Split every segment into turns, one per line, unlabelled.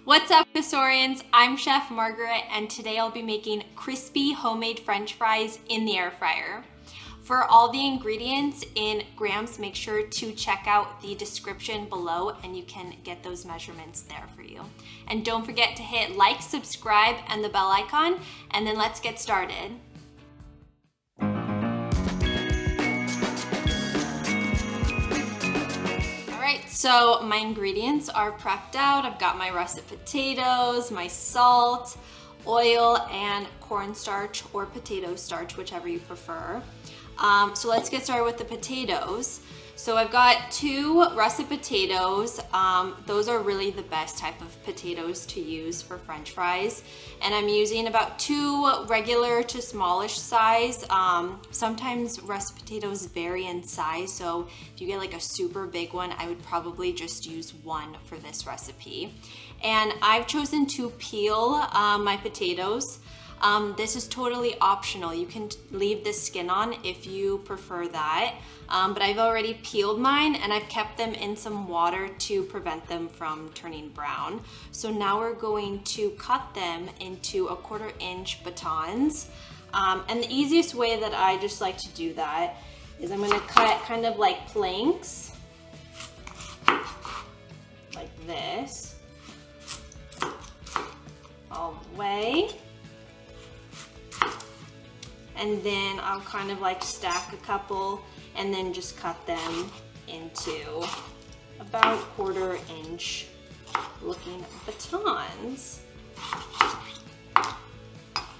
What's up, Cosorians? I'm Chef Margaret, and today I'll be making crispy homemade French fries in the air fryer. For all the ingredients in grams, make sure to check out the description below and you can get those measurements there for you. And don't forget to hit like, subscribe, and the bell icon, and then let's get started. So my ingredients are prepped out. I've got my russet potatoes, my salt, oil, and cornstarch or potato starch, whichever you prefer. So let's get started with the potatoes. So I've got 2 russet potatoes. Those are really the best type of potatoes to use for French fries. And I'm using about 2 regular to smallish size. Sometimes russet potatoes vary in size, so if you get like a super big one, I would probably just use 1 for this recipe. And I've chosen to peel my potatoes. This is totally optional. You can leave the skin on if you prefer that. But I've already peeled mine and I've kept them in some water to prevent them from turning brown. So now we're going to cut them into 1/4 inch batons. And the easiest way that I just like to do that is I'm gonna cut kind of like planks, like this, all the way. And then I'll kind of like stack a couple and then just cut them into about 1/4 inch looking batons,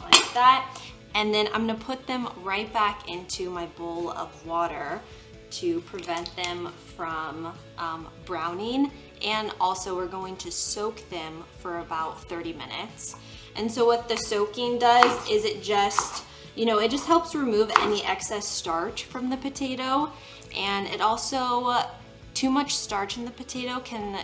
like that. And then I'm gonna put them right back into my bowl of water to prevent them from browning. And also we're going to soak them for about 30 minutes. And so what the soaking does is it just helps remove any excess starch from the potato. And it also, too much starch in the potato can,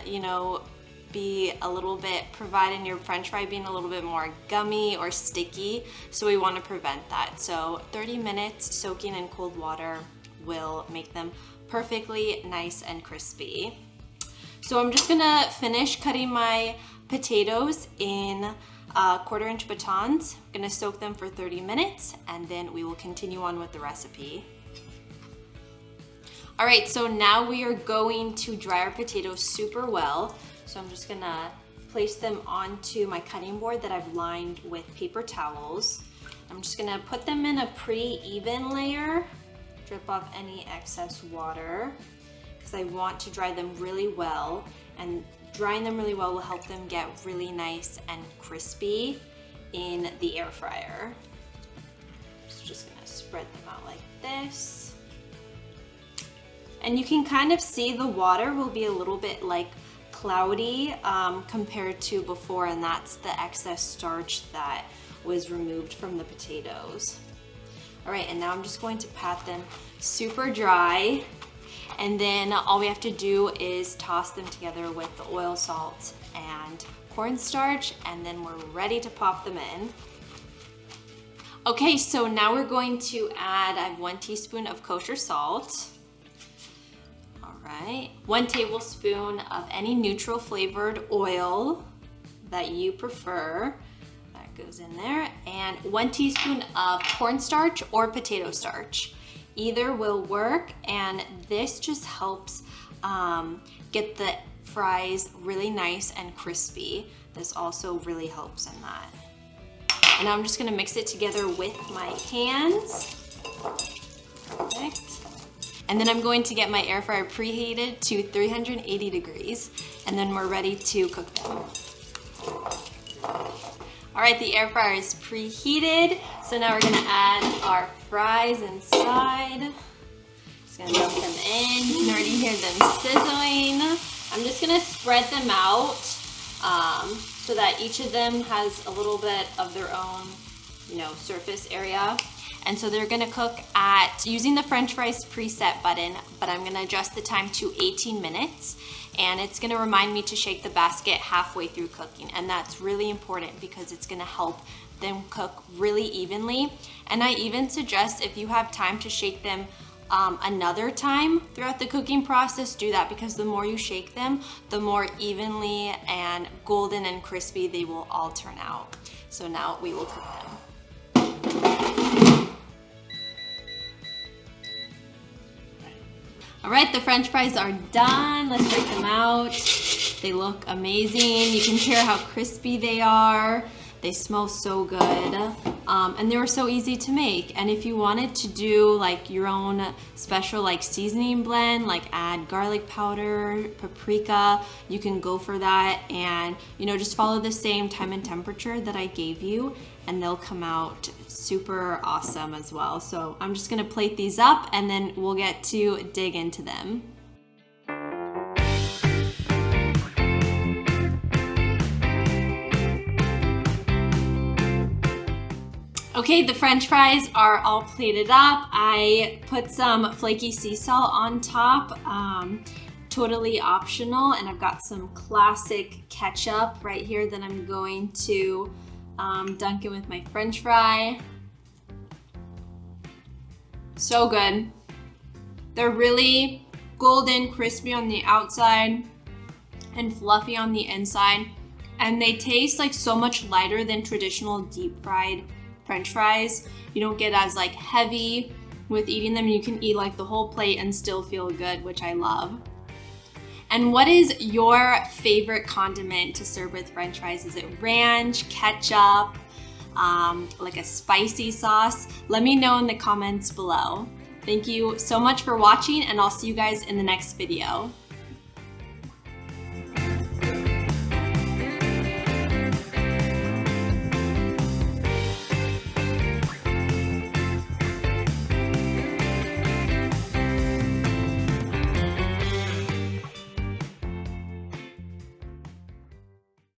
be a little bit, providing your French fry being a little bit more gummy or sticky. So we want to prevent that. So 30 minutes soaking in cold water will make them perfectly nice and crispy. So I'm just gonna finish cutting my potatoes in 1/4 inch batons. I'm gonna soak them for 30 minutes and then we will continue on with the recipe. All right, so now we are going to dry our potatoes super well. So I'm just gonna place them onto my cutting board that I've lined with paper towels. I'm just gonna put them in a pretty even layer, drip off any excess water, because I want to dry them really well, and drying them really well will help them get really nice and crispy in the air fryer. So just gonna spread them out like this. And you can kind of see the water will be a little bit like cloudy compared to before, and that's the excess starch that was removed from the potatoes. All right, and now I'm just going to pat them super dry. And then all we have to do is toss them together with the oil, salt, and cornstarch, and then we're ready to pop them in. Okay, so now we're going to add, I have 1 teaspoon of kosher salt. All right, 1 tablespoon of any neutral flavored oil that you prefer. That goes in there. And 1 teaspoon of cornstarch or potato starch. Either will work, and this just helps get the fries really nice and crispy. This also really helps in that. And now I'm just gonna mix it together with my hands. Perfect. And then I'm going to get my air fryer preheated to 380 degrees, and then we're ready to cook them. All right, the air fryer is preheated. So now we're gonna add our fries inside. Just gonna dump them in. You can already hear them sizzling. I'm just gonna spread them out so that each of them has a little bit of their own, surface area. And so they're gonna cook at, using the French fries preset button, but I'm gonna adjust the time to 18 minutes. And it's gonna remind me to shake the basket halfway through cooking. And that's really important because it's gonna help them cook really evenly. And I even suggest, if you have time, to shake them another time throughout the cooking process, do that, because the more you shake them, the more evenly and golden and crispy they will all turn out. So now we will cook them. All right, the French fries are done. Let's check them out. They look amazing. You can hear how crispy they are. They smell so good. And they were so easy to make. And if you wanted to do like your own special like seasoning blend, like add garlic powder, paprika, you can go for that. And you know, just follow the same time and temperature that I gave you, and they'll come out super awesome as well. So I'm just gonna plate these up and then we'll get to dig into them. Okay, the French fries are all plated up. I put some flaky sea salt on top, totally optional, and I've got some classic ketchup right here that I'm going to dunk in with my French fry. So good. They're really golden, crispy on the outside and fluffy on the inside, and they taste like so much lighter than traditional deep fried French fries. You don't get as like heavy with eating them. You can eat like the whole plate and still feel good, which I love. And what is your favorite condiment to serve with French fries? Is it ranch, ketchup, like a spicy sauce? Let me know in the comments below. Thank you so much for watching, and I'll see you guys in the next video.